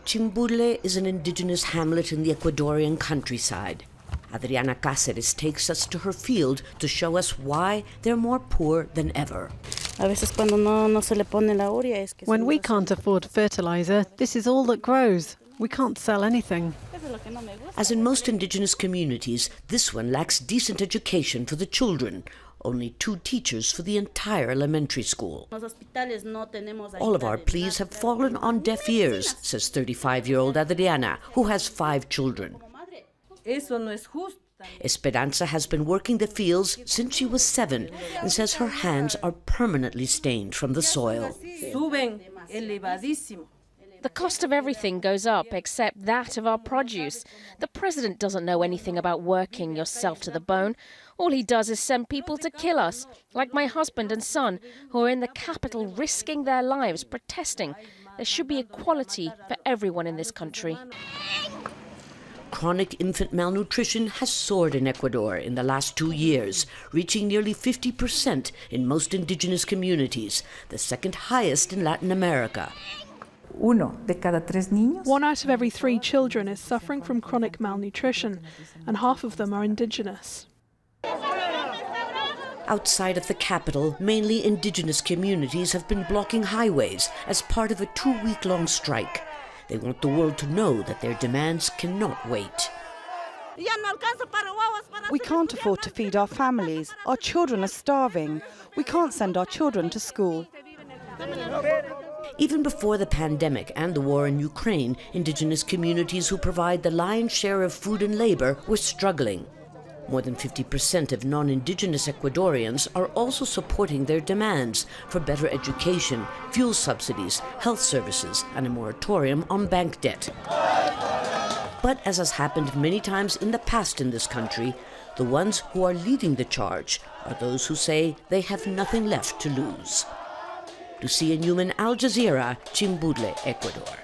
Chimbutle is an indigenous hamlet in the Ecuadorian countryside. Adriana Cáceres takes us to her field to show us why they're more poor than ever. When we can't afford fertilizer, this is all that grows. We can't sell anything. As in most indigenous communities, this one lacks decent education for the children. Only 2 teachers for the entire elementary school. All of our pleas have fallen on deaf ears, says 35-year-old Adriana, who has 5 children. Esperanza has been working the fields since she was 7 and says her hands are permanently stained from the soil. The cost of everything goes up except that of our produce. The president doesn't know anything about working yourself to the bone. All he does is send people to kill us, like my husband and son, who are in the capital risking their lives protesting. There should be equality for everyone in this country. Chronic infant malnutrition has soared in Ecuador in the last 2 years, reaching nearly 50% in most indigenous communities, the second highest in Latin America. 1 out of every 3 children is suffering from chronic malnutrition, and half of them are indigenous. Outside of the capital, mainly indigenous communities have been blocking highways as part of a 2-week-long strike. They want the world to know that their demands cannot wait. We can't afford to feed our families. Our children are starving. We can't send our children to school. Even before the pandemic and the war in Ukraine, indigenous communities who provide the lion's share of food and labor were struggling. More than 50% of non-indigenous Ecuadorians are also supporting their demands for better education, fuel subsidies, health services, and a moratorium on bank debt. But as has happened many times in the past in this country, the ones who are leading the charge are those who say they have nothing left to lose. Lucia, Newman, Jazeera, Chimbutle, Ecuador.